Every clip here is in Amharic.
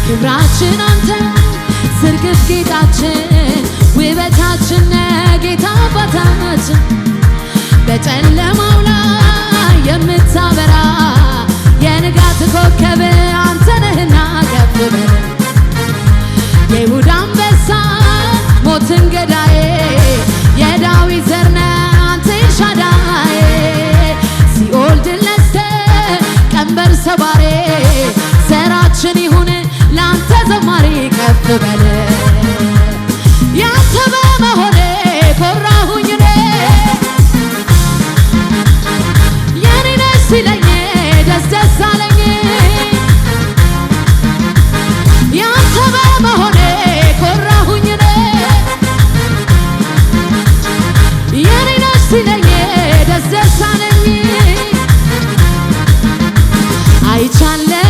ክብራችን አንተ ስርግፍ ጌጣችን ውበታችን ጌታ አባታችን በጨለማው ላይ የምታበራ የንጋት ኮከብ አንተ ነህና ከፍ በል የይሁዳ አንበሳ ሞትን ገዳዬ የዳዊት ዘር ነህ አንተ ኤልሻዳይ ሲኦል ድል ነስተህ ቀንበር ሰባሬ ዘራችን ይሁን ላንተ ዘማሪ ከፍ በል ያንተ በመሆኔ ኮራሁኝ እኔ የኔ ነሽ ሲለኝ ደስ ደስ አለኝ ያንተ በመሆኔ ኮራሁኝ እኔ የኔ ነሽ ሲለኝ ደስ ደስ አለኝ አይቻለሁ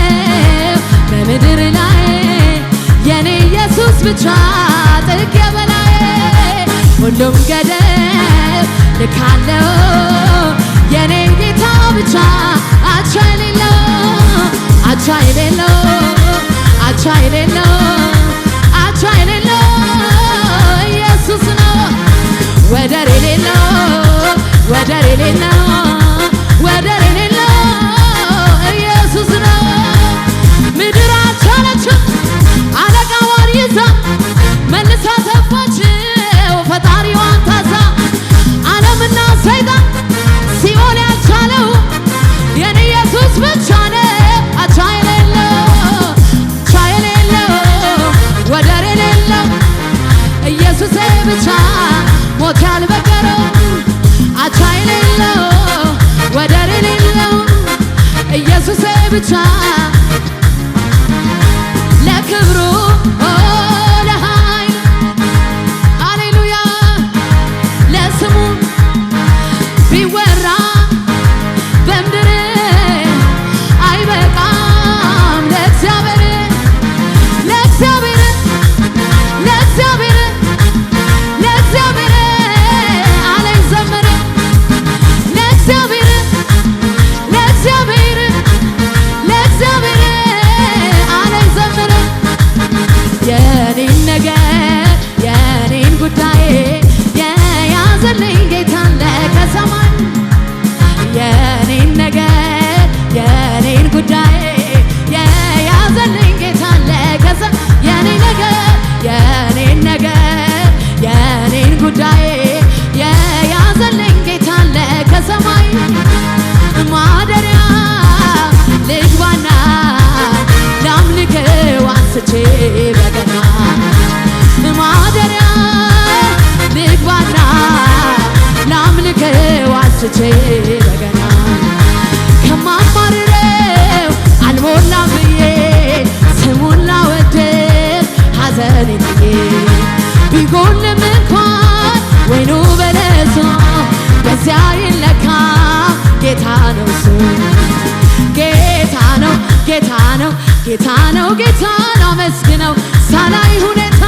በምድር ላይ የኔ ኢየሱስ ብቻ ጥግ የበላይ ሁሉም ገደብ ልካለው የኔ ጌታ ብቻ አቻ የሌለው አቻ የሌለው አቻ የሌለው አቻ የሌለው ኢየሱስ ነው ወደር የሌለው ወደር የሌለው ወደር የሌለው ኢየሱስ ነው ምድር አልቻለችም አለቃዋን ይዛ መልሳ ተፋችው ፈጣሪዋን ታዛ ዓለምና ሰይጣን ሲኦል ያልቻለው የኔ ኢየሱስ ብቻ ነው አቻ የሌለው አቻ የሌለው ወደር የሌለው ኢየሱሴ ብቻ ሞት ያልበገረው አቻ የሌለው ወደር የሌለው ኢየሱሴ ብቻ ለክብሩ ለኃይል ሃሌሉያ ለስሙ ቢወራ በምድር አይበቃም ለእግዚአብሔር ለእግዚአብሔር ለእግዚአብሔር ለእግዚአብሔር አለኝ ዘመረ ለእግዚአብሔር ለእግዚአብሔር ለእግዚአብሔር አለኝ ዘመረ የኔን ነገር የኔን ጉዳይ የያዘልኝ ጌታ አለ ከሰማይ የኔን ነገር የኔን ጉዳይ የያዘልኝ ጌታ አለ ከሰማይ የኔን ነገር የኔን ነገር የኔን ጉዳይ የያዘልኝ ጌታ አለ ከሰማይ ማደሪያ ልግባና ላምልከው አንስቼ በገና ማደሪያ ልግባና ላምልከው አንስቼ በገና ከማማርረው አልሞላም ብዬ ስሙን ላወድስ ሐዘኔን ብዬ ቢጎልም እንኳን ወይኑ በለሱ በዚያ ይለካ ጌታ ነው እሱ ጌታ ነው ጌታ ነው ጌታ ነው ጌታ ነው አመስግነው ሳላይ ሁኔታ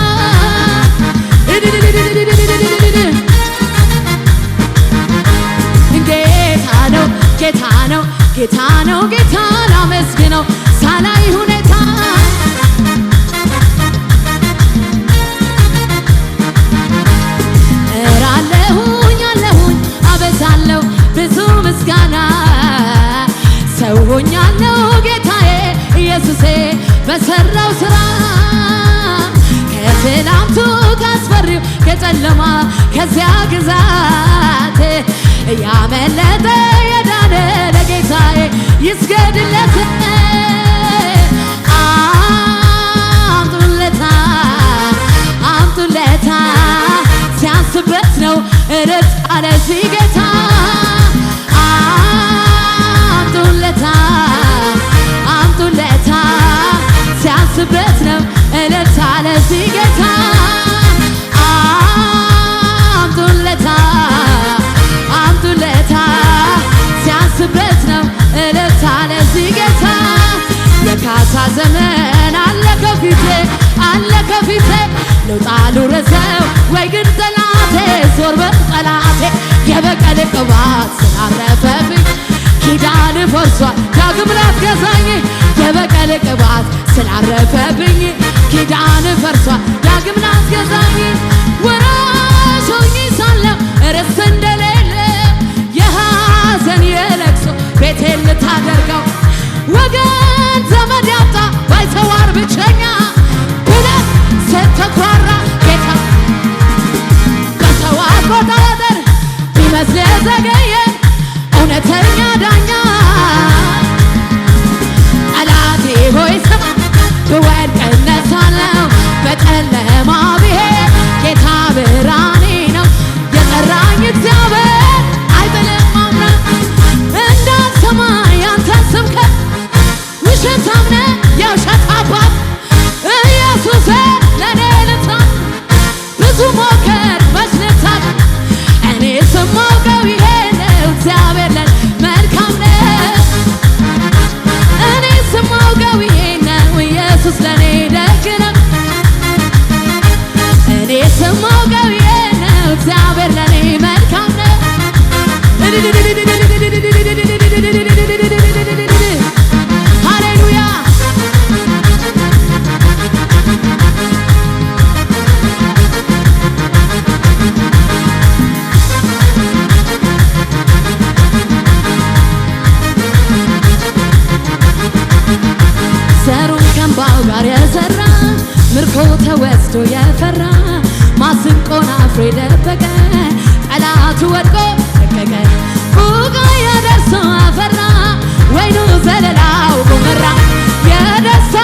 ጌታ ነው ጌታ ነው ጌታ ነው ጌታ ነው አመስግነው ሳላይ ሁኔታ እራለሁኝ አለሁኝ አበዛለሁ ብዙ ምስጋና ሰው ሆኛለሁ ጌታዬ ኢየሱሴ በሰራው ስራ ከትላንቱ ካስፈሪው ከጨለማ ከዚያ ግዛት ያመለጠ የዳነ ለጌታዬ ይስገድለት አምጡለታ አምጡለታ ሲያንስበት ነው እርት አለ ሲጌታ አምጡለታ አምጡለታ ሲያንስበት ነው እልልታ ለዚህ ጌታ አምጡለታ አምጡለታ ሲያንስበት ነው እልልታ ለዚህ ጌታ የካሳ ዘመን አለ ከፊቴ አለ ከፊቴ ልውጣ ልውረሰው ወይ ግን ጠላቴ ዞር በል ጠላቴ የበቀል ቅባት ስላረፈብኝ ኪዳን ፈርሷል ዳግም ላትገዛኝ የበቀል ቅባት ስላረፈብኝ ዘሩን ከእንባው ጋር የዘራ ምርኮ ተወስዶ የፈራ ማስንቆን አፍሮ የደበቀ ጠላቱ ወድቆ ደቀቀ ቡቃያ ደርሶ አፈራ ወይኑ ዘለላው ጎመራ የደስታ